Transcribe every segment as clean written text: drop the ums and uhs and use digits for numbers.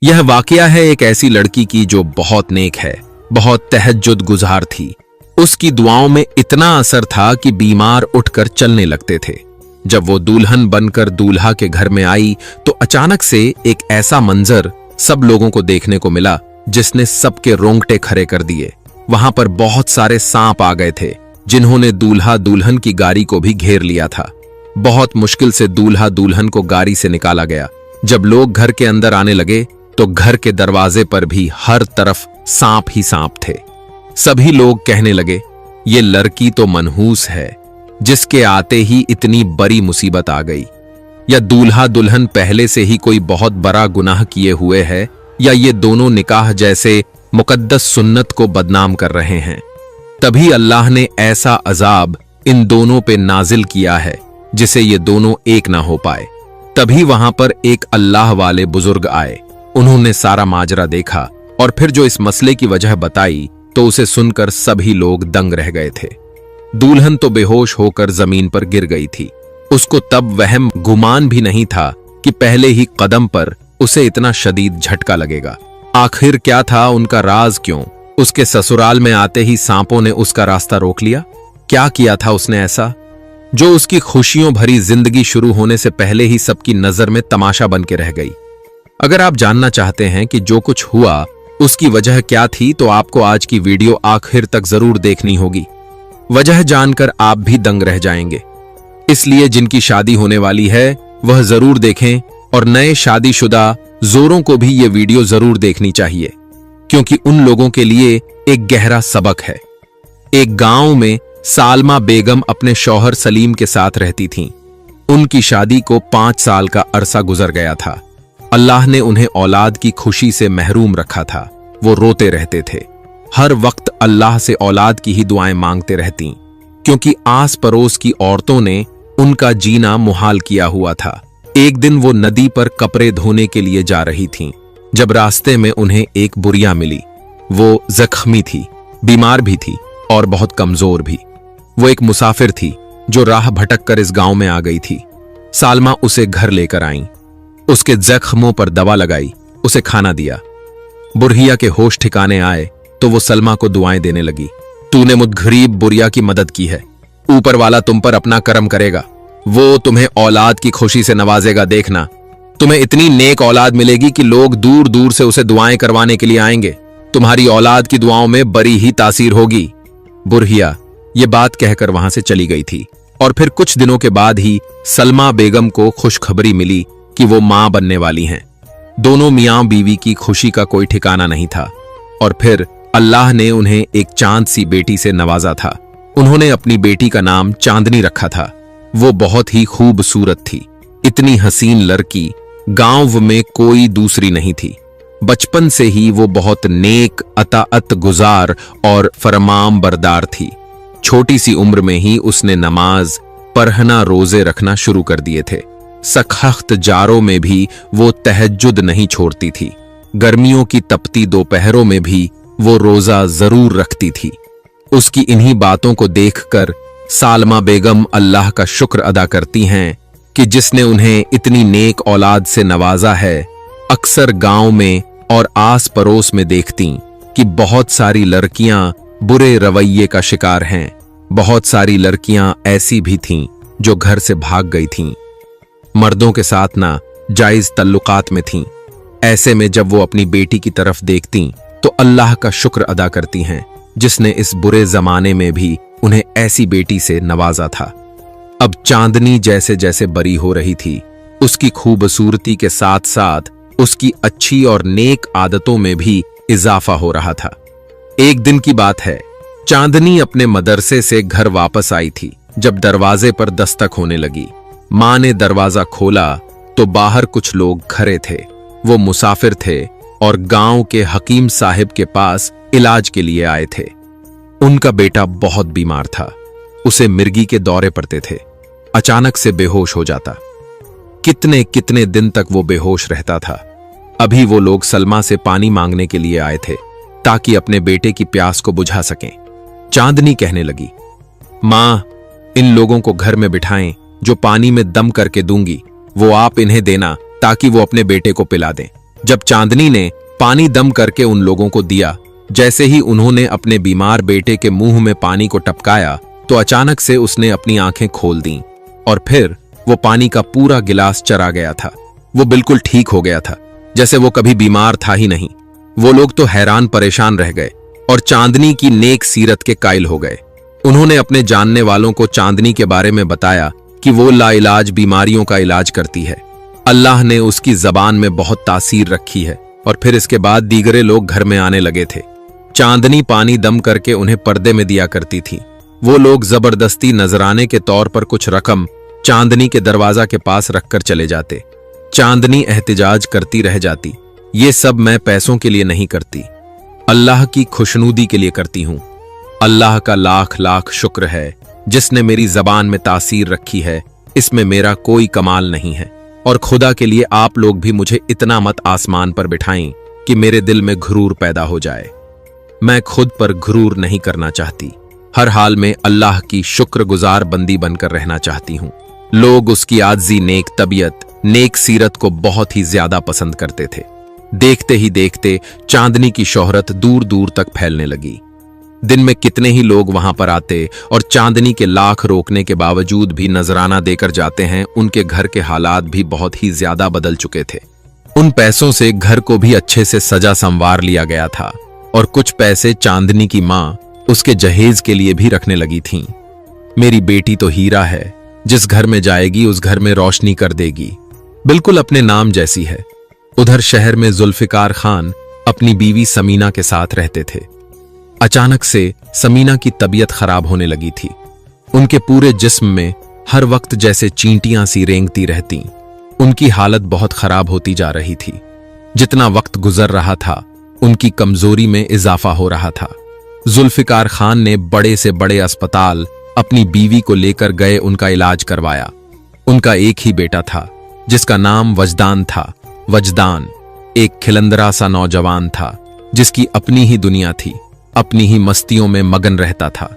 यह वाकया है एक ऐसी लड़की की जो बहुत नेक है, बहुत तहज्जुद गुजार थी। उसकी दुआओं में इतना असर था कि बीमार उठकर चलने लगते थे। जब वो दुल्हन बनकर दूल्हा के घर में आई तो अचानक से एक ऐसा मंजर सब लोगों को देखने को मिला जिसने सबके रोंगटे खड़े कर दिए। वहां पर बहुत सारे सांप आ गए थे जिन्होंने दूल्हा दुल्हन की गाड़ी को भी घेर लिया था। बहुत मुश्किल से दूल्हा दुल्हन को गाड़ी से निकाला गया। जब लोग घर के अंदर आने लगे तो घर के दरवाजे पर भी हर तरफ सांप ही सांप थे। सभी लोग कहने लगे, ये लड़की तो मनहूस है, जिसके आते ही इतनी बड़ी मुसीबत आ गई। या दूल्हा दुल्हन पहले से ही कोई बहुत बड़ा गुनाह किए हुए है, या ये दोनों निकाह जैसे मुकद्दस सुन्नत को बदनाम कर रहे हैं। तभी अल्लाह ने ऐसा अजाब इन दोनों पे नाजिल किया है जिसे ये दोनों एक ना हो पाए। तभी वहां पर एक अल्लाह वाले बुजुर्ग आए। उन्होंने सारा माजरा देखा और फिर जो इस मसले की वजह बताई तो उसे सुनकर सभी लोग दंग रह गए थे। दुल्हन तो बेहोश होकर जमीन पर गिर गई थी। उसको तब वहम गुमान भी नहीं था कि पहले ही कदम पर उसे इतना शदीद झटका लगेगा। आखिर क्या था उनका राज? क्यों उसके ससुराल में आते ही सांपों ने उसका रास्ता रोक लिया? क्या किया था उसने ऐसा जो उसकी खुशियों भरी जिंदगी शुरू होने से पहले ही सबकी नजर में तमाशा बन के रह गई? अगर आप जानना चाहते हैं कि जो कुछ हुआ उसकी वजह क्या थी तो आपको आज की वीडियो आखिर तक जरूर देखनी होगी। वजह जानकर आप भी दंग रह जाएंगे। इसलिए जिनकी शादी होने वाली है वह जरूर देखें और नए शादीशुदा जोरों को भी ये वीडियो जरूर देखनी चाहिए, क्योंकि उन लोगों के लिए एक गहरा सबक है। एक गांव में सालमा बेगम अपने शौहर सलीम के साथ रहती थीं। उनकी शादी को 5 साल का अरसा गुजर गया था। अल्लाह ने उन्हें औलाद की खुशी से महरूम रखा था। वो रोते रहते थे, हर वक्त अल्लाह से औलाद की ही दुआएं मांगते रहती, क्योंकि आस पड़ोस की औरतों ने उनका जीना मुहाल किया हुआ था। एक दिन वो नदी पर कपड़े धोने के लिए जा रही थीं, जब रास्ते में उन्हें एक बुढ़िया मिली। वो जख्मी थी, बीमार भी थी और बहुत कमजोर भी। वो एक मुसाफिर थी जो राह भटक कर इस गांव में आ गई थी। सालमा उसे घर लेकर आईं, उसके जख्मों पर दवा लगाई, उसे खाना दिया। बुढ़िया के होश ठिकाने आए तो वो सलमा को दुआएं देने लगी। तूने मुझ गरीब बुढ़िया की मदद की है, ऊपर वाला तुम पर अपना करम करेगा, वो तुम्हें औलाद की खुशी से नवाजेगा। देखना, तुम्हें इतनी नेक औलाद मिलेगी कि लोग दूर दूर से उसे दुआएं करवाने के लिए आएंगे। तुम्हारी औलाद की दुआओं में बड़ी ही तासीर होगी। बुढ़िया ये बात कहकर वहां से चली गई थी और फिर कुछ दिनों के बाद ही सलमा बेगम को खुशखबरी मिली कि वो मां बनने वाली हैं। दोनों मियां बीवी की खुशी का कोई ठिकाना नहीं था और फिर अल्लाह ने उन्हें एक चांद सी बेटी से नवाजा था। उन्होंने अपनी बेटी का नाम चांदनी रखा था। वो बहुत ही खूबसूरत थी। इतनी हसीन लड़की गांव में कोई दूसरी नहीं थी। बचपन से ही वो बहुत नेक, अताअत गुजार और फरमान बरदार थी। छोटी सी उम्र में ही उसने नमाज पढ़ना, रोजे रखना शुरू कर दिए थे। सख्त जारों में भी वो तहज्जुद नहीं छोड़ती थी। गर्मियों की तपती दोपहरों में भी वो रोजा जरूर रखती थी। उसकी इन्हीं बातों को देखकर सालमा बेगम अल्लाह का शुक्र अदा करती हैं कि जिसने उन्हें इतनी नेक औलाद से नवाजा है। अक्सर गांव में और आस पड़ोस में देखती कि बहुत सारी लड़कियां बुरे रवैये का शिकार हैं। बहुत सारी लड़कियां ऐसी भी थीं जो घर से भाग गई थीं, मर्दों के साथ ना जायज तल्लुकात में थीं। ऐसे में जब वो अपनी बेटी की तरफ देखती तो अल्लाह का शुक्र अदा करती हैं जिसने इस बुरे जमाने में भी उन्हें ऐसी बेटी से नवाजा था। अब चांदनी जैसे जैसे बड़ी हो रही थी, उसकी खूबसूरती के साथ साथ उसकी अच्छी और नेक आदतों में भी इजाफा हो रहा था। एक दिन की बात है, चांदनी अपने मदरसे से घर वापस आई थी जब दरवाजे पर दस्तक होने लगी। मां ने दरवाजा खोला तो बाहर कुछ लोग खड़े थे। वो मुसाफिर थे और गांव के हकीम साहिब के पास इलाज के लिए आए थे। उनका बेटा बहुत बीमार था, उसे मिर्गी के दौरे पड़ते थे। अचानक से बेहोश हो जाता। कितने कितने दिन तक वो बेहोश रहता था। अभी वो लोग सलमा से पानी मांगने के लिए आए थे ताकि अपने बेटे की प्यास को बुझा सकें। चांदनी कहने लगी, मां, इन लोगों को घर में बिठाएं, जो पानी में दम करके दूंगी वो आप इन्हें देना ताकि वो अपने बेटे को पिला दें। जब चांदनी ने पानी दम करके उन लोगों को दिया, जैसे ही उन्होंने अपने बीमार बेटे के मुंह में पानी को टपकाया तो अचानक से उसने अपनी आंखें खोल दी और फिर वो पानी का पूरा गिलास चरा गया था। वो बिल्कुल ठीक हो गया था, जैसे वो कभी बीमार था ही नहीं। वो लोग तो हैरान परेशान रह गए और चांदनी की नेक सीरत के कायल हो गए। उन्होंने अपने जानने वालों को चांदनी के बारे में बताया कि वो लाइलाज बीमारियों का इलाज करती है। अल्लाह ने उसकी जबान में बहुत तासीर रखी है। और फिर इसके बाद दीगरे लोग घर में आने लगे थे। चांदनी पानी दम करके उन्हें पर्दे में दिया करती थी। वो लोग जबरदस्ती नजराने के तौर पर कुछ रकम चांदनी के दरवाजा के पास रखकर चले जाते। चांदनी एहतिजाज करती रह जाती, ये सब मैं पैसों के लिए नहीं करती, अल्लाह की खुशनुदी के लिए करती हूं। अल्लाह का लाख लाख शुक्र है जिसने मेरी जबान में तासीर रखी है, इसमें मेरा कोई कमाल नहीं है। और खुदा के लिए आप लोग भी मुझे इतना मत आसमान पर बिठाएं कि मेरे दिल में घुरूर पैदा हो जाए। मैं खुद पर घुरूर नहीं करना चाहती, हर हाल में अल्लाह की शुक्रगुजार बंदी बनकर रहना चाहती हूं। लोग उसकी आजी नेक तबीयत, नेक सीरत को बहुत ही ज्यादा पसंद करते थे। देखते ही देखते चांदनी की शोहरत दूर दूर तक फैलने लगी। दिन में कितने ही लोग वहां पर आते और चांदनी के लाख रोकने के बावजूद भी नजराना देकर जाते हैं। उनके घर के हालात भी बहुत ही ज्यादा बदल चुके थे। उन पैसों से घर को भी अच्छे से सजा संवार लिया गया था और कुछ पैसे चांदनी की मां उसके जहेज के लिए भी रखने लगी थीं। मेरी बेटी तो हीरा है, जिस घर में जाएगी उस घर में रोशनी कर देगी, बिल्कुल अपने नाम जैसी है। उधर शहर में जुल्फिकार खान अपनी बीवी समीना के साथ रहते थे। अचानक से समीना की तबीयत खराब होने लगी थी। उनके पूरे जिस्म में हर वक्त जैसे चींटियां सी रेंगती रहती। उनकी हालत बहुत खराब होती जा रही थी। जितना वक्त गुजर रहा था उनकी कमजोरी में इजाफा हो रहा था। जुल्फिकार खान ने बड़े से बड़े अस्पताल अपनी बीवी को लेकर गए, उनका इलाज करवाया। उनका एक ही बेटा था जिसका नाम वजदान था। वजदान एक खिलंदरा सा नौजवान था जिसकी अपनी ही दुनिया थी, अपनी ही मस्तियों में मगन रहता था।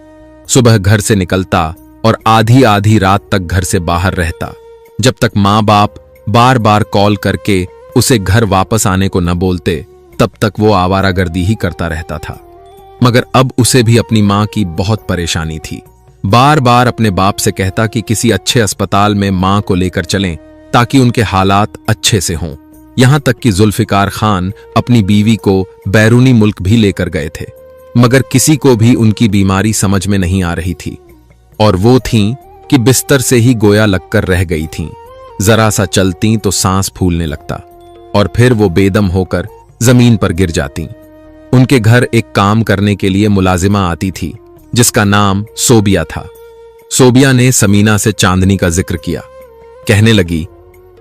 सुबह घर से निकलता और आधी आधी रात तक घर से बाहर रहता। जब तक माँ बाप बार बार कॉल करके उसे घर वापस आने को न बोलते तब तक वो आवारागर्दी ही करता रहता था। मगर अब उसे भी अपनी माँ की बहुत परेशानी थी। बार बार अपने बाप से कहता कि किसी अच्छे अस्पताल में माँ को लेकर चलें ताकि उनके हालात अच्छे से हों। यहां तक कि जुल्फिकार खान अपनी बीवी को बैरूनी मुल्क भी लेकर गए थे, मगर किसी को भी उनकी बीमारी समझ में नहीं आ रही थी। और वो थीं कि बिस्तर से ही गोया लगकर रह गई थीं। जरा सा चलती तो सांस फूलने लगता और फिर वो बेदम होकर जमीन पर गिर जाती। उनके घर एक काम करने के लिए मुलाजिमा आती थी जिसका नाम सोबिया था। सोबिया ने समीना से चांदनी का जिक्र किया। कहने लगी,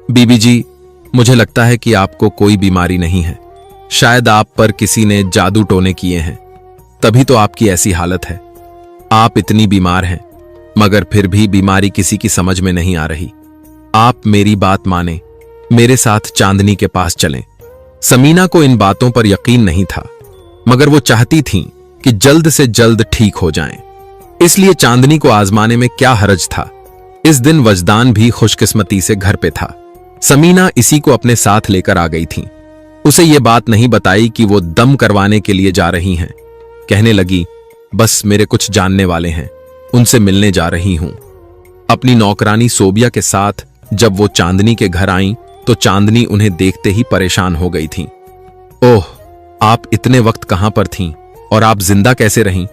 बीबी जी, मुझे लगता है कि आपको कोई बीमारी नहीं है। शायद आप पर किसी ने जादू टोने किए हैं, तभी तो आपकी ऐसी हालत है। आप इतनी बीमार हैं मगर फिर भी बीमारी किसी की समझ में नहीं आ रही। आप मेरी बात माने, मेरे साथ चांदनी के पास चलें। समीना को इन बातों पर यकीन नहीं था, मगर वो चाहती थीं कि जल्द से जल्द ठीक हो जाएं। इसलिए चांदनी को आजमाने में क्या हर्ज था। इस दिन वजदान भी खुशकिस्मती से घर पे था। समीना इसी को अपने साथ लेकर आ गई थी। उसे ये बात नहीं बताई कि वो दम करवाने के लिए जा रही हैं। कहने लगी, बस मेरे कुछ जानने वाले हैं, उनसे मिलने जा रही हूं। अपनी नौकरानी सोबिया के साथ जब वो चांदनी के घर आईं तो चांदनी उन्हें देखते ही परेशान हो गई थी। ओह, आप इतने वक्त कहां पर थीं और आप जिंदा कैसे रहीं?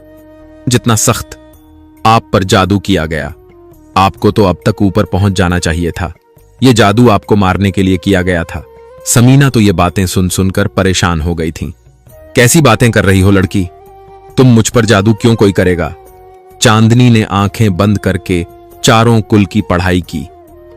जितना सख्त आप पर जादू किया गया, आपको तो अब तक ऊपर पहुंच जाना चाहिए था। यह जादू आपको मारने के लिए किया गया था। समीना तो ये बातें सुन सुनकर परेशान हो गई थी। कैसी बातें कर रही हो लड़की, तुम मुझ पर जादू क्यों कोई करेगा? चांदनी ने आंखें बंद करके चारों कुल की पढ़ाई की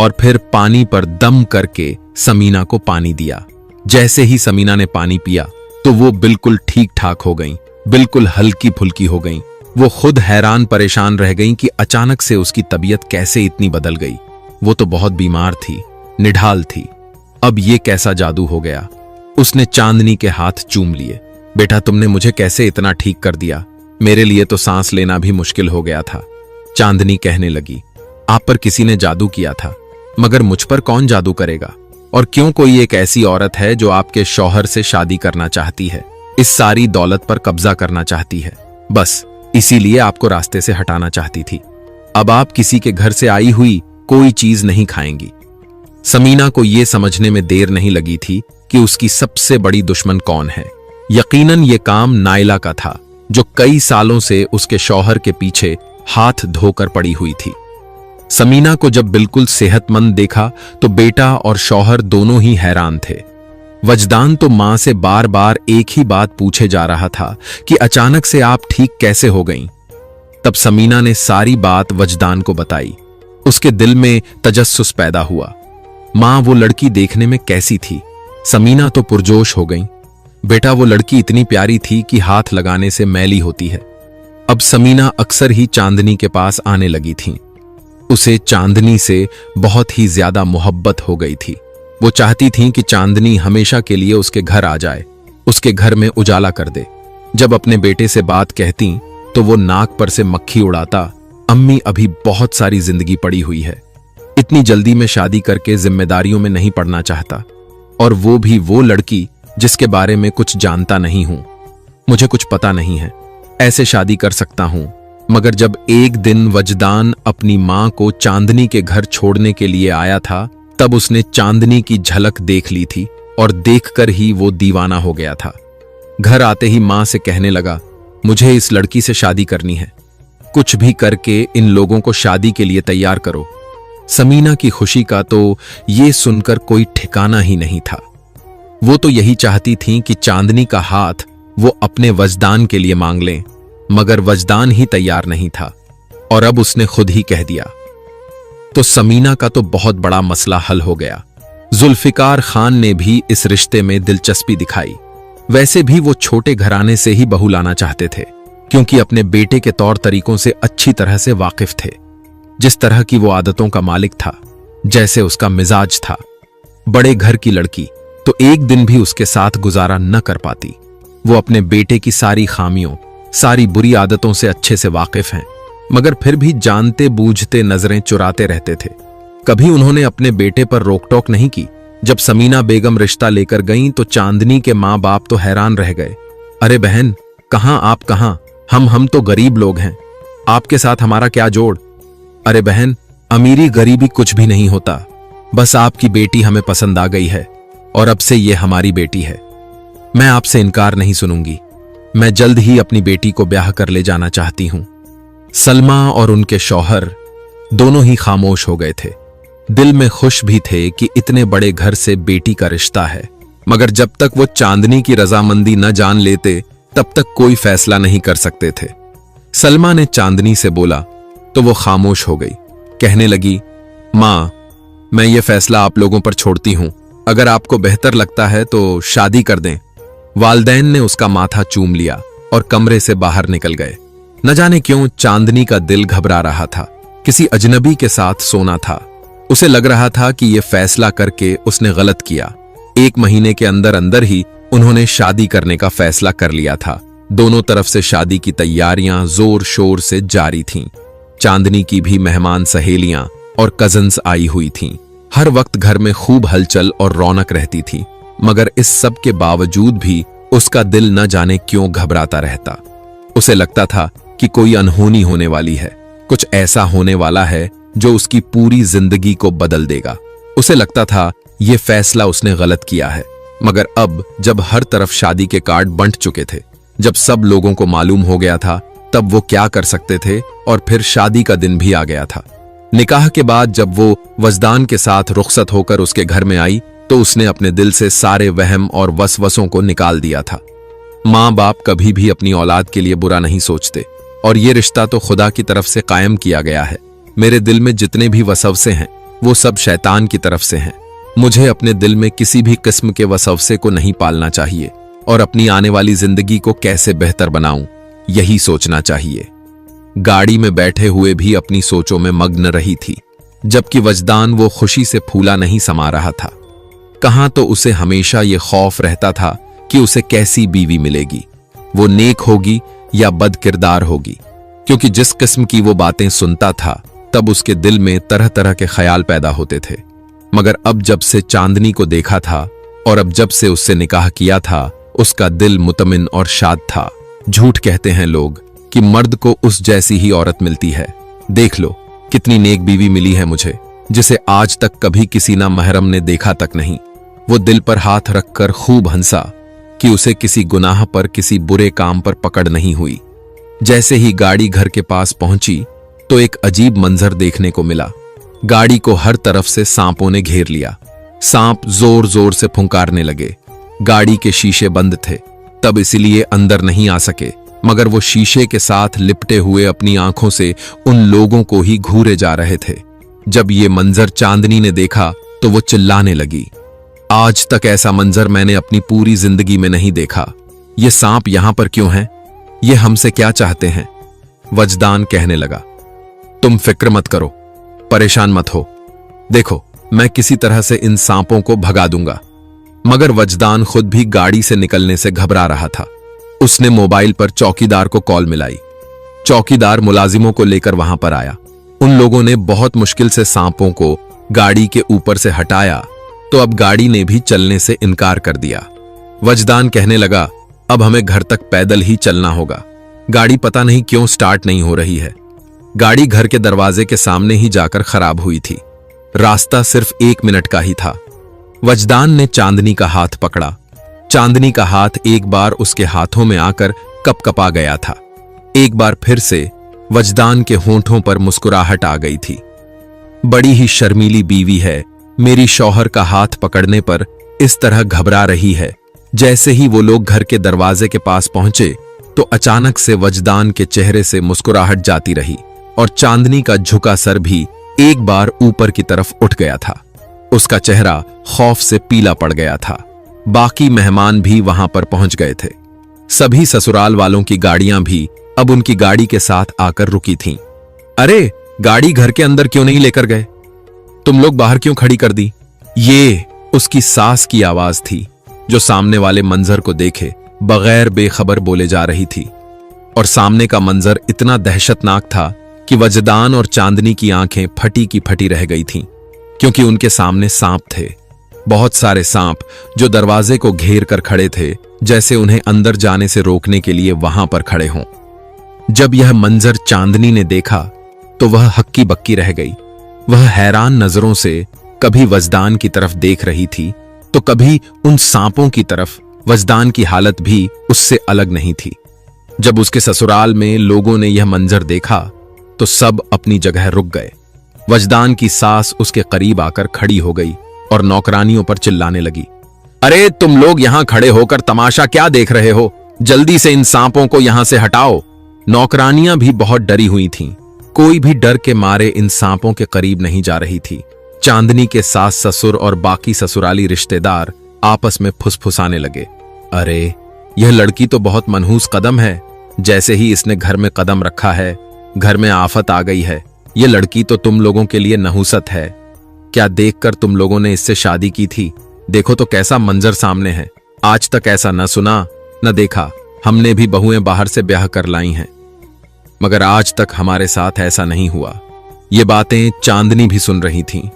और फिर पानी पर दम करके समीना को पानी दिया। जैसे ही समीना ने पानी पिया तो वो बिल्कुल ठीक ठाक हो गईं, बिल्कुल हल्की फुल्की हो गईं। वो खुद हैरान परेशान रह गईं कि अचानक से उसकी तबीयत कैसे इतनी बदल गई। वो तो बहुत बीमार थी, निढाल थी, अब ये कैसा जादू हो गया? उसने चांदनी के हाथ चूम लिए। बेटा, तुमने मुझे कैसे इतना ठीक कर दिया? मेरे लिए तो सांस लेना भी मुश्किल हो गया था। चांदनी कहने लगी, आप पर किसी ने जादू किया था, मगर मुझ पर कौन जादू करेगा? और क्यों कोई एक ऐसी औरत है जो आपके शौहर से शादी करना चाहती है, इस सारी दौलत पर कब्जा करना चाहती है, बस इसीलिए आपको रास्ते से हटाना चाहती थी। अब आप किसी के घर से आई हुई कोई चीज नहीं खाएंगी। समीना को यह समझने में देर नहीं लगी थी कि उसकी सबसे बड़ी दुश्मन कौन है। यकीनन ये काम नाइला का था, जो कई सालों से उसके शौहर के पीछे हाथ धोकर पड़ी हुई थी। समीना को जब बिल्कुल सेहतमंद देखा तो बेटा और शौहर दोनों ही हैरान थे। वजदान तो मां से बार बार एक ही बात पूछे जा रहा था कि अचानक से आप ठीक कैसे हो गईं। तब समीना ने सारी बात वजदान को बताई। उसके दिल में तजस्सुस पैदा हुआ। मां वो लड़की देखने में कैसी थी? समीना तो पुरजोश हो गई। बेटा, वो लड़की इतनी प्यारी थी कि हाथ लगाने से मैली होती है। अब समीना अक्सर ही चांदनी के पास आने लगी थी। उसे चांदनी से बहुत ही ज्यादा मोहब्बत हो गई थी। वो चाहती थी कि चांदनी हमेशा के लिए उसके घर आ जाए, उसके घर में उजाला कर दे। जब अपने बेटे से बात कहती तो वो नाक पर से मक्खी उड़ाता, अम्मी अभी बहुत सारी जिंदगी पड़ी हुई है, इतनी जल्दी में शादी करके जिम्मेदारियों में नहीं पड़ना चाहता, और वो भी वो लड़की जिसके बारे में कुछ जानता नहीं हूं। मुझे कुछ पता नहीं है, ऐसे शादी कर सकता हूं। मगर जब एक दिन वजदान अपनी मां को चांदनी के घर छोड़ने के लिए आया था, तब उसने चांदनी की झलक देख ली थी और देखकर ही वो दीवाना हो गया था। घर आते ही मां से कहने लगा, मुझे इस लड़की से शादी करनी है, कुछ भी करके इन लोगों को शादी के लिए तैयार करो। समीना की खुशी का तो ये सुनकर कोई ठिकाना ही नहीं था। वो तो यही चाहती थी कि चांदनी का हाथ वो अपने वजदान के लिए मांग लें, मगर वजदान ही तैयार नहीं था, और अब उसने खुद ही कह दिया तो समीना का तो बहुत बड़ा मसला हल हो गया। जुल्फिकार खान ने भी इस रिश्ते में दिलचस्पी दिखाई। वैसे भी वो छोटे घराने से ही बहू लाना चाहते थे, क्योंकि अपने बेटे के तौर तरीकों से अच्छी तरह से वाकिफ थे। जिस तरह की वो आदतों का मालिक था, जैसे उसका मिजाज था। बड़े घर की लड़की तो एक दिन भी उसके साथ गुजारा न कर पाती। वो अपने बेटे की सारी खामियों, सारी बुरी आदतों से अच्छे से वाकिफ हैं, मगर फिर भी जानते बूझते नजरें चुराते रहते थे। कभी उन्होंने अपने बेटे पर रोक टोक नहीं की। जब समीना बेगम रिश्ता लेकर गईं तो चांदनी के माँ बाप तो हैरान रह गए। अरे बहन, कहां आप, कहां हम तो गरीब लोग हैं, आपके साथ हमारा क्या जोड़? अरे बहन, अमीरी गरीबी कुछ भी नहीं होता, बस आपकी बेटी हमें पसंद आ गई है और अब से ये हमारी बेटी है। मैं आपसे इनकार नहीं सुनूंगी। मैं जल्द ही अपनी बेटी को ब्याह कर ले जाना चाहती हूं। सलमा और उनके शौहर दोनों ही खामोश हो गए थे। दिल में खुश भी थे कि इतने बड़े घर से बेटी का रिश्ता है, मगर जब तक वो चांदनी की रजामंदी न जान लेते तब तक कोई फैसला नहीं कर सकते थे। सलमा ने चांदनी से बोला तो वो खामोश हो गई। कहने लगी, मां, मैं ये फैसला आप लोगों पर छोड़ती हूं। अगर आपको बेहतर लगता है तो शादी कर दें। वालदैन ने उसका माथा चूम लिया और कमरे से बाहर निकल गए। न जाने क्यों चांदनी का दिल घबरा रहा था। किसी अजनबी के साथ सोना था। उसे लग रहा था कि यह फैसला करके उसने गलत किया। 1 महीने के अंदर अंदर ही उन्होंने शादी करने का फैसला कर लिया था। दोनों तरफ से शादी की तैयारियां जोर शोर से जारी थीं। चांदनी की भी मेहमान सहेलियां और कजन्स आई हुई थीं। हर वक्त घर में खूब हलचल और रौनक रहती थी, मगर इस सब के बावजूद भी उसका दिल न जाने क्यों घबराता रहता। उसे लगता था कि कोई अनहोनी होने वाली है, कुछ ऐसा होने वाला है जो उसकी पूरी जिंदगी को बदल देगा। उसे लगता था यह फैसला उसने गलत किया है, मगर अब जब हर तरफ शादी के कार्ड बंट चुके थे, जब सब लोगों को मालूम हो गया था, तब वो क्या कर सकते थे। और फिर शादी का दिन भी आ गया था। निकाह के बाद जब वो वजदान के साथ रुखसत होकर उसके घर में आई तो उसने अपने दिल से सारे वहम और वसवसों को निकाल दिया था। माँ बाप कभी भी अपनी औलाद के लिए बुरा नहीं सोचते, और ये रिश्ता तो खुदा की तरफ से कायम किया गया है। मेरे दिल में जितने भी वसवसे हैं वो सब शैतान की तरफ से हैं। मुझे अपने दिल में किसी भी किस्म के वसवसे को नहीं पालना चाहिए और अपनी आने वाली जिंदगी को कैसे बेहतर बनाऊं, यही सोचना चाहिए। गाड़ी में बैठे हुए भी अपनी सोचों में मग्न रही थी, जबकि वजदान वो खुशी से फूला नहीं समा रहा था। कहां तो उसे हमेशा ये खौफ रहता था कि उसे कैसी बीवी मिलेगी, वो नेक होगी या बदकिरदार होगी, क्योंकि जिस किस्म की वो बातें सुनता था तब उसके दिल में तरह तरह के ख्याल पैदा होते थे। मगर अब जब से चांदनी को देखा था और अब जब से उससे निकाह किया था, उसका दिल मुतमिन और शाद था। झूठ कहते हैं लोग कि मर्द को उस जैसी ही औरत मिलती है। देख लो कितनी नेक बीवी मिली है मुझे, जिसे आज तक कभी किसी ना महरम ने देखा तक नहीं। वो दिल पर हाथ रखकर खूब हंसा कि उसे किसी गुनाह पर, किसी बुरे काम पर पकड़ नहीं हुई। जैसे ही गाड़ी घर के पास पहुंची तो एक अजीब मंजर देखने को मिला। गाड़ी को हर तरफ से सांपों ने घेर लिया। सांप जोर जोर से फुंकारने लगे। गाड़ी के शीशे बंद थे, तब इसलिए अंदर नहीं आ सके, मगर वो शीशे के साथ लिपटे हुए अपनी आंखों से उन लोगों को ही घूरे जा रहे थे। जब ये मंजर चांदनी ने देखा तो वो चिल्लाने लगी, आज तक ऐसा मंजर मैंने अपनी पूरी जिंदगी में नहीं देखा। ये सांप यहां पर क्यों हैं? ये हमसे क्या चाहते हैं? वजदान कहने लगा, तुम फिक्र मत करो, परेशान मत हो, देखो मैं किसी तरह से इन सांपों को भगा दूंगा। मगर वजदान खुद भी गाड़ी से निकलने से घबरा रहा था। उसने मोबाइल पर चौकीदार को कॉल मिलाई। चौकीदार मुलाजिमों को लेकर वहां पर आया। उन लोगों ने बहुत मुश्किल से सांपों को गाड़ी के ऊपर से हटाया तो अब गाड़ी ने भी चलने से इनकार कर दिया। वजदान कहने लगा, अब हमें घर तक पैदल ही चलना होगा। गाड़ी पता नहीं क्यों स्टार्ट नहीं हो रही है। गाड़ी घर के दरवाजे के सामने ही जाकर खराब हुई थी। रास्ता सिर्फ 1 मिनट का ही था। वजदान ने चांदनी का हाथ पकड़ा। चांदनी का हाथ एक बार उसके हाथों में आकर कपकपा गया था। एक बार फिर से वजदान के होंठों पर मुस्कुराहट आ गई थी। बड़ी ही शर्मीली बीवी है, मेरी शौहर का हाथ पकड़ने पर इस तरह घबरा रही है। जैसे ही वो लोग घर के दरवाजे के पास पहुंचे तो अचानक से वजदान के चेहरे से मुस्कुराहट जाती रही और चांदनी का झुका सर भी एक बार ऊपर की तरफ उठ गया था। उसका चेहरा खौफ से पीला पड़ गया था। बाकी मेहमान भी वहां पर पहुंच गए थे। सभी ससुराल वालों की गाड़ियां भी अब उनकी गाड़ी के साथ आकर रुकी थीं। अरे, गाड़ी घर के अंदर क्यों नहीं लेकर गए? तुम लोग बाहर क्यों खड़ी कर दी? ये उसकी सास की आवाज थी, जो सामने वाले मंजर को देखे बगैर बेखबर बोले जा रही थी। और सामने का मंजर इतना दहशतनाक था कि वजदान और चांदनी की आंखें फटी की फटी रह गई थीं, क्योंकि उनके सामने सांप थे। बहुत सारे सांप जो दरवाजे को घेर कर खड़े थे, जैसे उन्हें अंदर जाने से रोकने के लिए वहां पर खड़े हों। जब यह मंजर चांदनी ने देखा तो वह हक्की बक्की रह गई। वह हैरान नजरों से कभी वजदान की तरफ देख रही थी तो कभी उन सांपों की तरफ। वजदान की हालत भी उससे अलग नहीं थी। जब उसके ससुराल में लोगों ने यह मंजर देखा तो सब अपनी जगह रुक गए। वजदान की सास उसके करीब आकर खड़ी हो गई और नौकरानियों पर चिल्लाने लगी, अरे तुम लोग यहां खड़े होकर तमाशा क्या देख रहे हो? जल्दी से इन सांपों को यहां से हटाओ। नौकरानियां भी बहुत डरी हुई थीं। कोई भी डर के मारे इन सांपों के करीब नहीं जा रही थी। चांदनी के सास ससुर और बाकी ससुराली रिश्तेदार आपस में फुसफुसाने लगे, अरे यह लड़की तो बहुत मनहूस कदम है। जैसे ही इसने घर में कदम रखा है, घर में आफत आ गई है। यह लड़की तो तुम लोगों के लिए नहुसत है। क्या देखकर तुम लोगों ने इससे शादी की थी? देखो तो कैसा मंजर सामने है। आज तक ऐसा न सुना न देखा। हमने भी बहुएं बाहर से ब्याह कर लाई हैं, मगर आज तक हमारे साथ ऐसा नहीं हुआ। ये बातें चांदनी भी सुन रही थीं।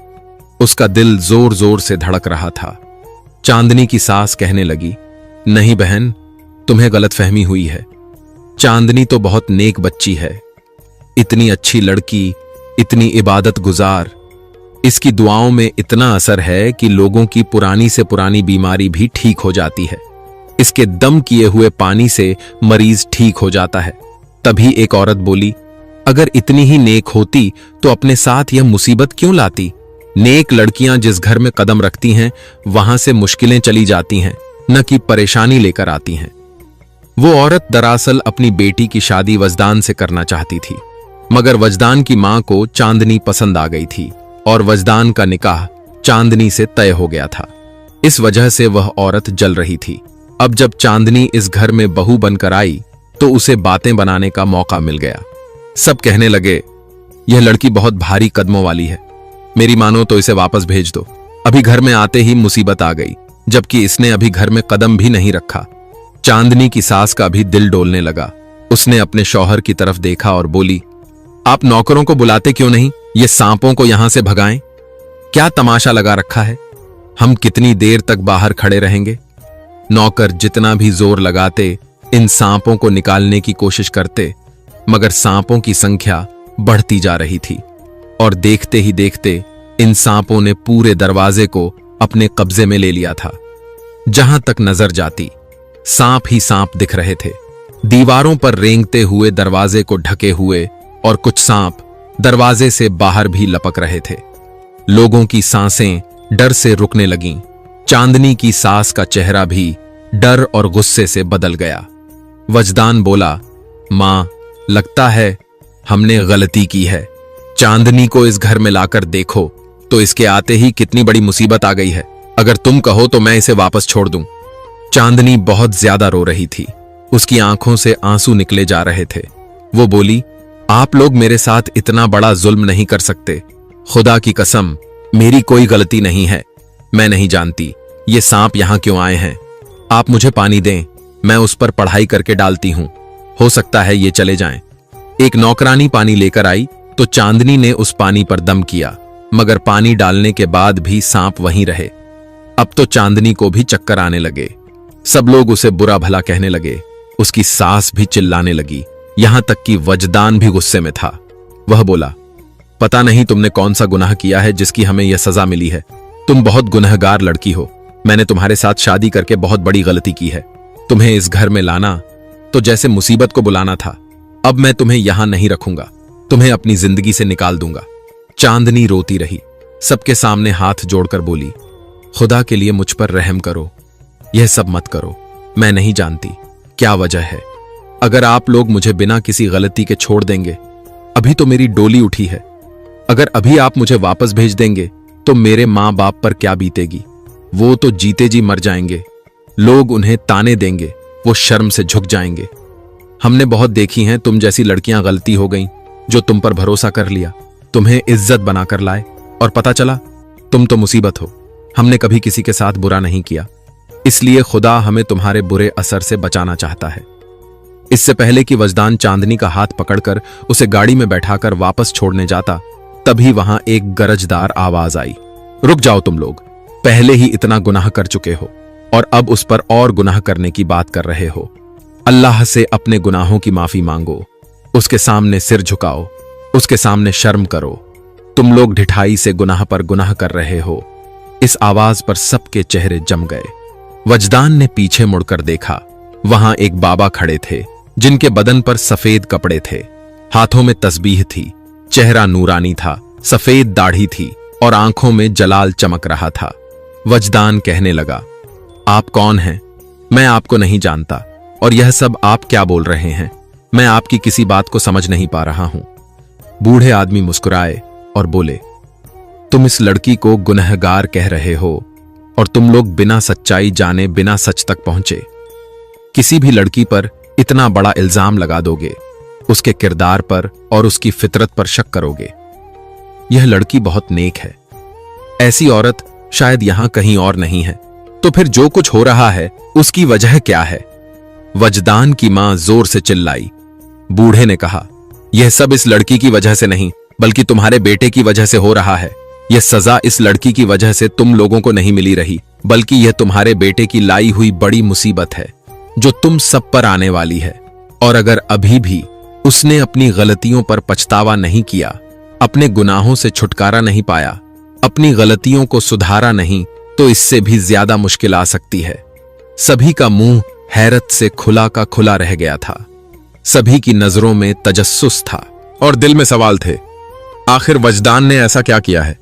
उसका दिल जोर जोर से धड़क रहा था। चांदनी की सास कहने लगी, नहीं बहन, तुम्हें गलतफहमी हुई है। चांदनी तो बहुत नेक बच्ची है, इतनी अच्छी लड़की, इतनी इबादत गुजार। इसकी दुआओं में इतना असर है कि लोगों की पुरानी से पुरानी बीमारी भी ठीक हो जाती है। इसके दम किए हुए पानी से मरीज ठीक हो जाता है। तभी एक औरत बोली, अगर इतनी ही नेक होती तो अपने साथ यह मुसीबत क्यों लाती? नेक लड़कियां जिस घर में कदम रखती हैं वहां से मुश्किलें चली जाती हैं, न कि परेशानी लेकर आती हैं। वो औरत दरअसल अपनी बेटी की शादी वजदान से करना चाहती थी, मगर वजदान की मां को चांदनी पसंद आ गई थी और वजदान का निकाह चांदनी से तय हो गया था। इस वजह से वह औरत जल रही थी। अब जब चांदनी इस घर में बहू बनकर आई तो उसे बातें बनाने का मौका मिल गया। सब कहने लगे, यह लड़की बहुत भारी कदमों वाली है, मेरी मानो तो इसे वापस भेज दो। अभी घर में आते ही मुसीबत आ गई, जबकि इसने अभी घर में कदम भी नहीं रखा। चांदनी की सास का भी दिल डोलने लगा। उसने अपने शौहर की तरफ देखा और बोली, आप नौकरों को बुलाते क्यों नहीं? ये सांपों को यहां से भगाएं। क्या तमाशा लगा रखा है? हम कितनी देर तक बाहर खड़े रहेंगे? नौकर जितना भी जोर लगाते इन सांपों को निकालने की कोशिश करते, मगर सांपों की संख्या बढ़ती जा रही थी और देखते ही देखते इन सांपों ने पूरे दरवाजे को अपने कब्जे में ले लिया था। जहां तक नजर जाती सांप ही सांप दिख रहे थे, दीवारों पर रेंगते हुए, दरवाजे को ढके हुए, और कुछ सांप दरवाजे से बाहर भी लपक रहे थे। लोगों की सांसें डर से रुकने लगीं। चांदनी की सास का चेहरा भी डर और गुस्से से बदल गया। वजदान बोला, मां, लगता है हमने गलती की है। चांदनी को इस घर में लाकर देखो तो इसके आते ही कितनी बड़ी मुसीबत आ गई है। अगर तुम कहो तो मैं इसे वापस छोड़ दूं। चांदनी बहुत ज्यादा रो रही थी, उसकी आंखों से आंसू निकले जा रहे थे। वो बोली, आप लोग मेरे साथ इतना बड़ा जुल्म नहीं कर सकते। खुदा की कसम, मेरी कोई गलती नहीं है। मैं नहीं जानती ये सांप यहां क्यों आए हैं। आप मुझे पानी दें, मैं उस पर पढ़ाई करके डालती हूं। हो सकता है ये चले जाएं। एक नौकरानी पानी लेकर आई तो चांदनी ने उस पानी पर दम किया, मगर पानी डालने के बाद भी सांप वहीं रहे। अब तो चांदनी को भी चक्कर आने लगे। सब लोग उसे बुरा भला कहने लगे। उसकी सास भी चिल्लाने लगी, यहां तक कि वजदान भी गुस्से में था। वह बोला, पता नहीं तुमने कौन सा गुनाह किया है जिसकी हमें यह सजा मिली है। तुम बहुत गुनहगार लड़की हो। मैंने तुम्हारे साथ शादी करके बहुत बड़ी गलती की है। तुम्हें इस घर में लाना तो जैसे मुसीबत को बुलाना था। अब मैं तुम्हें यहां नहीं रखूंगा, तुम्हें अपनी जिंदगी से निकाल दूंगा। चांदनी रोती रही, सबके सामने हाथ जोड़कर बोली, खुदा के लिए मुझ पर रहम करो, यह सब मत करो। मैं नहीं जानती क्या वजह है। अगर आप लोग मुझे बिना किसी गलती के छोड़ देंगे, अभी तो मेरी डोली उठी है, अगर अभी आप मुझे वापस भेज देंगे तो मेरे मां बाप पर क्या बीतेगी। वो तो जीते जी मर जाएंगे। लोग उन्हें ताने देंगे, वो शर्म से झुक जाएंगे। हमने बहुत देखी हैं तुम जैसी लड़कियां गलती हो गईं जो तुम पर भरोसा कर लिया, तुम्हें इज्जत बनाकर लाए, और पता चला तुम तो मुसीबत हो। हमने कभी किसी के साथ बुरा नहीं किया, इसलिए खुदा हमें तुम्हारे बुरे असर से बचाना चाहता है। इससे पहले कि वजदान चांदनी का हाथ पकड़कर उसे गाड़ी में बैठाकर वापस छोड़ने जाता, तभी वहां एक गरजदार आवाज आई, रुक जाओ तुम लोग, पहले ही इतना गुनाह कर चुके हो और अब उस पर और गुनाह करने की बात कर रहे हो। अल्लाह से अपने गुनाहों की माफी मांगो, उसके सामने सिर झुकाओ, उसके सामने शर्म करो। तुम लोग ढिठाई से गुनाह पर गुनाह कर रहे हो। इस आवाज पर सबके चेहरे जम गए। वजदान ने पीछे मुड़कर देखा, वहां एक बाबा खड़े थे जिनके बदन पर सफेद कपड़े थे, हाथों में तस्बीह थी, चेहरा नूरानी था, सफेद दाढ़ी थी और आंखों में जलाल चमक रहा था। वजदान कहने लगा, आप कौन हैं? मैं आपको नहीं जानता, और यह सब आप क्या बोल रहे हैं? मैं आपकी किसी बात को समझ नहीं पा रहा हूं। बूढ़े आदमी मुस्कुराए और बोले, तुम इस लड़की को गुनहगार कह रहे हो और तुम लोग बिना सच्चाई जाने बिना सच तक पहुंचे किसी भी लड़की पर इतना बड़ा इल्जाम लगा दोगे, उसके किरदार पर और उसकी फितरत पर शक करोगे। यह लड़की बहुत नेक है, ऐसी औरत शायद यहां कहीं और नहीं है। तो फिर जो कुछ हो रहा है उसकी वजह क्या है? वजदान की मां जोर से चिल्लाई। बूढ़े ने कहा, यह सब इस लड़की की वजह से नहीं बल्कि तुम्हारे बेटे की वजह से हो रहा है। यह सजा इस लड़की की वजह से तुम लोगों को नहीं मिली रही, बल्कि यह तुम्हारे बेटे की लाई हुई बड़ी मुसीबत है जो तुम सब पर आने वाली है। और अगर अभी भी उसने अपनी गलतियों पर पछतावा नहीं किया, अपने गुनाहों से छुटकारा नहीं पाया, अपनी गलतियों को सुधारा नहीं, तो इससे भी ज्यादा मुश्किल आ सकती है। सभी का मुंह हैरत से खुला का खुला रह गया था। सभी की नजरों में तजस्सुस था और दिल में सवाल थे, आखिर वजदान ने ऐसा क्या किया है?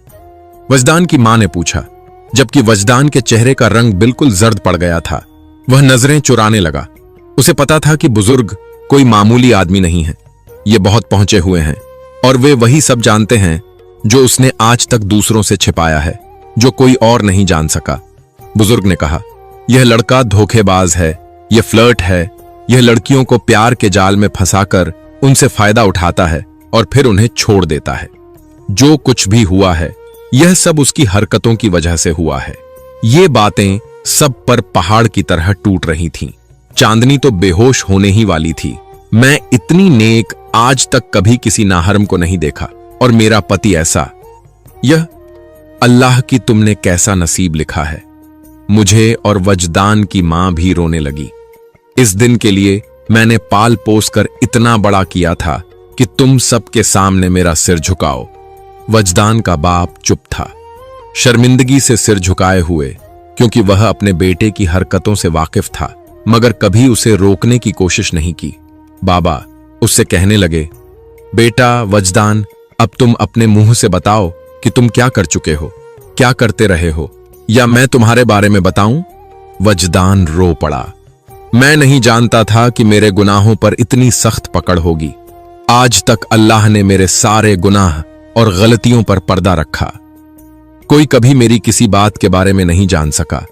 वजदान की मां ने पूछा, जबकि वजदान के चेहरे का रंग बिल्कुल जर्द पड़ गया था। वह नजरें चुराने लगा। उसे पता था कि बुजुर्ग कोई मामूली आदमी नहीं है, ये बहुत पहुंचे हुए हैं और वे वही सब जानते हैं जो उसने आज तक दूसरों से छिपाया है, जो कोई और नहीं जान सका। बुजुर्ग ने कहा, यह लड़का धोखेबाज है, यह फ्लर्ट है, यह लड़कियों को प्यार के जाल में फंसाकर उनसे फायदा उठाता है और फिर उन्हें छोड़ देता है। जो कुछ भी हुआ है यह सब उसकी हरकतों की वजह से हुआ है। ये बातें सब पर पहाड़ की तरह टूट रही थीं। चांदनी तो बेहोश होने ही वाली थी। मैं इतनी नेक आज तक कभी किसी नाहरम को नहीं देखा और मेरा पति ऐसा। यह अल्लाह की तुमने कैसा नसीब लिखा है। मुझे और वजदान की मां भी रोने लगी। इस दिन के लिए मैंने पाल पोस कर इतना बड़ा किया था कि तुम सबके सामने मेरा सिर झुकाओ। वजदान का बाप चुप था, शर्मिंदगी से सिर झुकाए हुए, क्योंकि वह अपने बेटे की हरकतों से वाकिफ था, मगर कभी उसे रोकने की कोशिश नहीं की। बाबा उससे कहने लगे, बेटा वजदान, अब तुम अपने मुंह से बताओ कि तुम क्या कर चुके हो, क्या करते रहे हो, या मैं तुम्हारे बारे में बताऊं? वजदान रो पड़ा। मैं नहीं जानता था कि मेरे गुनाहों पर इतनी सख्त पकड़ होगी। आज तक अल्लाह ने मेरे सारे गुनाह और गलतियों पर पर्दा रखा। कोई कभी मेरी किसी बात के बारे में नहीं जान सका,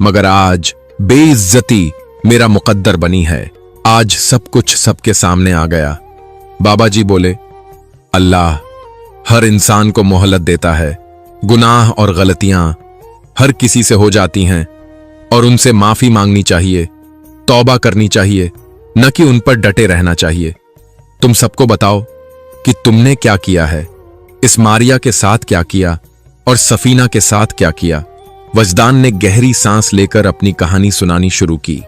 मगर आज बेइज्जती मेरा मुकद्दर बनी है। आज सब कुछ सबके सामने आ गया। बाबा जी बोले, अल्लाह हर इंसान को मोहलत देता है। गुनाह और गलतियां हर किसी से हो जाती हैं और उनसे माफी मांगनी चाहिए, तौबा करनी चाहिए, न कि उन पर डटे रहना चाहिए। तुम सबको बताओ कि तुमने क्या किया है, इस मारिया के साथ क्या किया और सफीना के साथ क्या किया। वजदान ने गहरी सांस लेकर अपनी कहानी सुनानी शुरू की।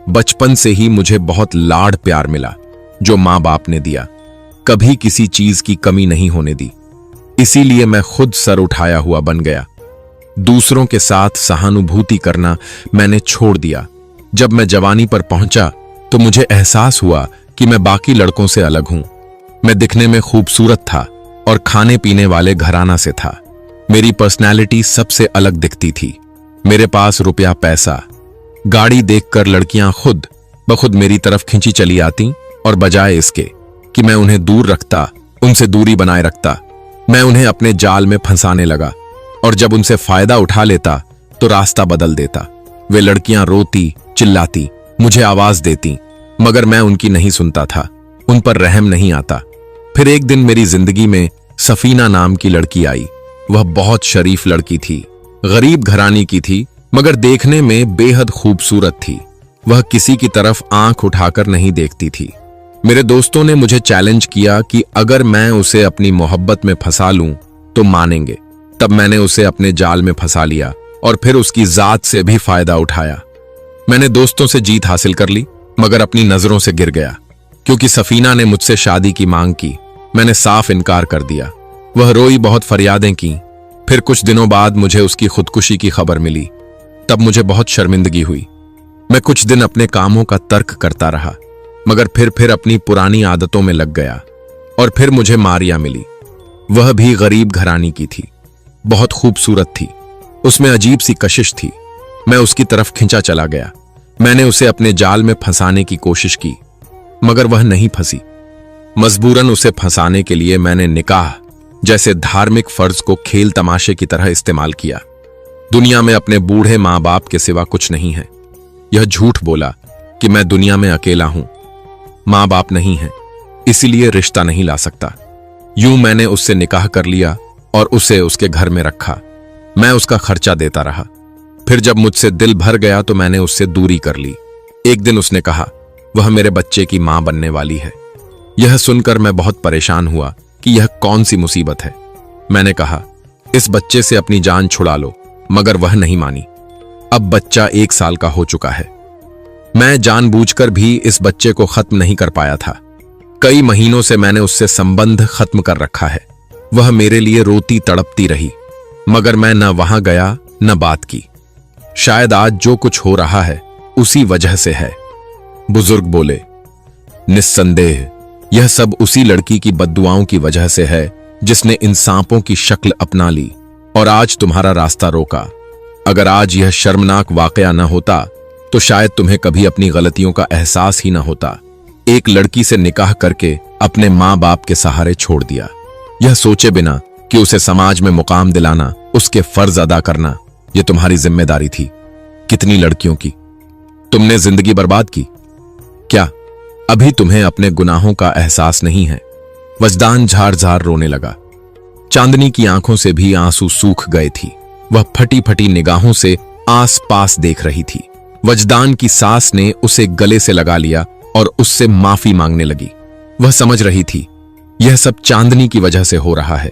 बचपन से ही मुझे बहुत लाड़ प्यार मिला जो मां बाप ने दिया, कभी किसी चीज की कमी नहीं होने दी। इसीलिए मैं खुद सर उठाया हुआ बन गया। दूसरों के साथ सहानुभूति करना मैंने छोड़ दिया। जब मैं जवानी पर पहुंचा तो मुझे एहसास हुआ कि मैं बाकी लड़कों से अलग हूं। मैं दिखने में खूबसूरत था और खाने पीने वाले घराना से था। मेरी पर्सनैलिटी सबसे अलग दिखती थी। मेरे पास रुपया, पैसा, गाड़ी देखकर लड़कियां खुद ब खुद मेरी तरफ खिंची चली आती, और बजाय इसके कि मैं उन्हें दूर रखता, उनसे दूरी बनाए रखता, मैं उन्हें अपने जाल में फंसाने लगा, और जब उनसे फायदा उठा लेता तो रास्ता बदल देता। वे लड़कियां रोती, चिल्लाती, मुझे आवाज देती, मगर मैं उनकी नहीं सुनता था, उन पर रहम नहीं आता। फिर एक दिन मेरी जिंदगी में सफीना नाम की लड़की आई। वह बहुत शरीफ लड़की थी, गरीब घराने की थी, मगर देखने में बेहद खूबसूरत थी। वह किसी की तरफ आंख उठाकर नहीं देखती थी। मेरे दोस्तों ने मुझे चैलेंज किया कि अगर मैं उसे अपनी मोहब्बत में फंसा लूं तो मानेंगे। तब मैंने उसे अपने जाल में फंसा लिया और फिर उसकी जात से भी फायदा उठाया। मैंने दोस्तों से जीत हासिल कर ली, मगर अपनी नजरों से गिर गया, क्योंकि सफीना ने मुझसे शादी की मांग की। मैंने साफ इनकार कर दिया। वह रोई, बहुत फरियादें की। फिर कुछ दिनों बाद मुझे उसकी खुदकुशी की खबर मिली। तब मुझे बहुत शर्मिंदगी हुई। मैं कुछ दिन अपने कामों का तर्क करता रहा, मगर फिर अपनी पुरानी आदतों में लग गया। और फिर मुझे मारिया मिली। वह भी गरीब घरानी की थी, बहुत खूबसूरत थी, उसमें अजीब सी कशिश थी। मैं उसकी तरफ खिंचा चला गया। मैंने उसे अपने जाल में फंसाने की कोशिश की, मगर वह नहीं फंसी। मजबूरन उसे फंसाने के लिए मैंने निकाह जैसे धार्मिक फर्ज को खेल तमाशे की तरह इस्तेमाल किया। दुनिया में अपने बूढ़े मां बाप के सिवा कुछ नहीं है। यह झूठ बोला कि मैं दुनिया में अकेला हूं, मां बाप नहीं है, इसीलिए रिश्ता नहीं ला सकता। यूं मैंने उससे निकाह कर लिया और उसे उसके घर में रखा। मैं उसका खर्चा देता रहा। फिर जब मुझसे दिल भर गया तो मैंने उससे दूरी कर ली। एक दिन उसने कहा वह मेरे बच्चे की मां बनने वाली है। यह सुनकर मैं बहुत परेशान हुआ कि यह कौन सी मुसीबत है। मैंने कहा इस बच्चे से अपनी जान छुड़ा लो, मगर वह नहीं मानी। अब बच्चा 1 साल का हो चुका है। मैं जानबूझकर भी इस बच्चे को खत्म नहीं कर पाया था। कई महीनों से मैंने उससे संबंध खत्म कर रखा है। वह मेरे लिए रोती तड़पती रही, मगर मैं न वहां गया न बात की। शायद आज जो कुछ हो रहा है उसी वजह से है। बुजुर्ग बोले, निस्संदेह यह सब उसी लड़की की बद्दुआओं की वजह से है जिसने इन सांपों की शक्ल अपना ली और आज तुम्हारा रास्ता रोका। अगर आज यह शर्मनाक वाकया न होता तो शायद तुम्हें कभी अपनी गलतियों का एहसास ही न होता। एक लड़की से निकाह करके अपने मां बाप के सहारे छोड़ दिया, यह सोचे बिना कि उसे समाज में मुकाम दिलाना, उसके फर्ज अदा करना, यह तुम्हारी जिम्मेदारी थी। कितनी लड़कियों की तुमने जिंदगी बर्बाद की। क्या अभी तुम्हें अपने गुनाहों का एहसास नहीं है? वजदान झार झार रोने लगा। चांदनी की आंखों से भी आंसू सूख गए थी। वह फटी फटी निगाहों से आस पास देख रही थी। वजदान की सास ने उसे गले से लगा लिया और उससे माफी मांगने लगी। वह समझ रही थी यह सब चांदनी की वजह से हो रहा है,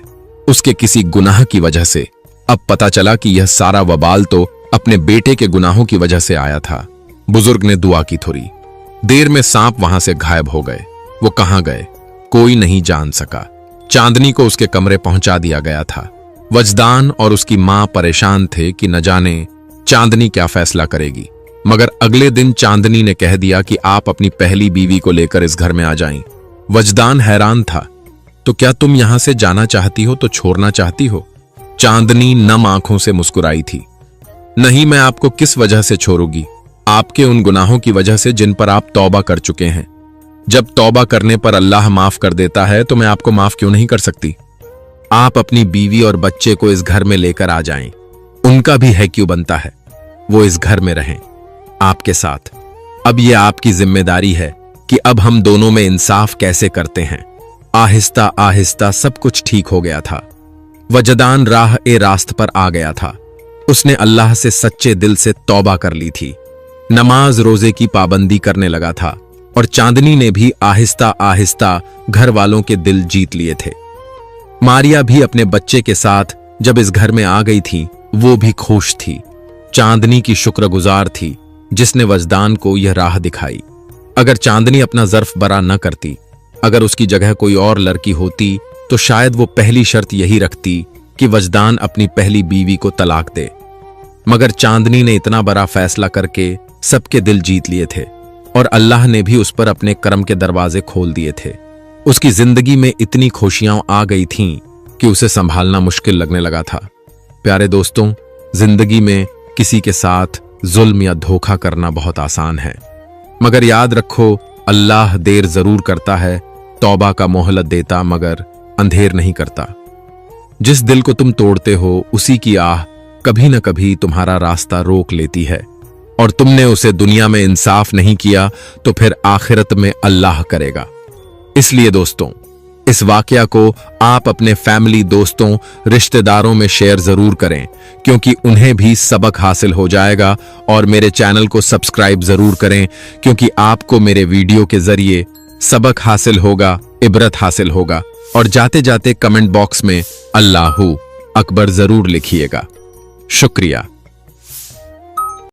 उसके किसी गुनाह की वजह से। अब पता चला कि यह सारा वबाल तो अपने बेटे के गुनाहों की वजह से आया था। बुजुर्ग ने दुआ की थोड़ी देर में सांप वहां से गायब हो गए। वो कहां गए कोई नहीं जान सका। चांदनी को उसके कमरे पहुंचा दिया गया था। वजदान और उसकी मां परेशान थे कि न जाने चांदनी क्या फैसला करेगी, मगर अगले दिन चांदनी ने कह दिया कि आप अपनी पहली बीवी को लेकर इस घर में आ जाएं। वजदान हैरान था, तो क्या तुम यहां से जाना चाहती हो तो छोड़ना चाहती हो? चांदनी नम आंखों से मुस्कुराई थी। नहीं, मैं आपको किस वजह से छोड़ूंगी? आपके उन गुनाहों की वजह से जिन पर आप तौबा कर चुके हैं। जब तौबा करने पर अल्लाह माफ कर देता है तो मैं आपको माफ क्यों नहीं कर सकती? आप अपनी बीवी और बच्चे को इस घर में लेकर आ जाएं। उनका भी है क्यों बनता है वो इस घर में रहें आपके साथ। अब यह आपकी जिम्मेदारी है कि अब हम दोनों में इंसाफ कैसे करते हैं। आहिस्ता आहिस्ता सब कुछ ठीक हो गया था। वजदान राह ए रास्त पर आ गया था। उसने अल्लाह से सच्चे दिल से तौबा कर ली थी। नमाज रोजे की पाबंदी करने लगा था और चांदनी ने भी आहिस्ता आहिस्ता घर वालों के दिल जीत लिए थे। मारिया भी अपने बच्चे के साथ जब इस घर में आ गई थी वो भी खुश थी। चांदनी की शुक्रगुजार थी जिसने वजदान को यह राह दिखाई। अगर चांदनी अपना ज़र्फ बरा न करती, अगर उसकी जगह कोई और लड़की होती तो शायद वो पहली शर्त यही रखती कि वजदान अपनी पहली बीवी को तलाक दे। मगर चांदनी ने इतना बड़ा फैसला करके सबके दिल जीत लिए थे और अल्लाह ने भी उस पर अपने करम के दरवाजे खोल दिए थे। उसकी जिंदगी में इतनी खुशियां आ गई थीं कि उसे संभालना मुश्किल लगने लगा था। प्यारे दोस्तों, जिंदगी में किसी के साथ जुल्म या धोखा करना बहुत आसान है, मगर याद रखो अल्लाह देर जरूर करता है, तौबा का मोहलत देता मगर अंधेर नहीं करता। जिस दिल को तुम तोड़ते हो उसी की आह कभी न कभी तुम्हारा रास्ता रोक लेती है, और तुमने उसे दुनिया में इंसाफ नहीं किया तो फिर आखिरत में अल्लाह करेगा। इसलिए दोस्तों, इस वाकया को आप अपने फैमिली, दोस्तों, रिश्तेदारों में शेयर जरूर करें, क्योंकि उन्हें भी सबक हासिल हो जाएगा। और मेरे चैनल को सब्सक्राइब जरूर करें, क्योंकि आपको मेरे वीडियो के जरिए सबक हासिल होगा, इबरत हासिल होगा। और जाते जाते कमेंट बॉक्स में अल्लाहू अकबर जरूर लिखिएगा। शुक्रिया।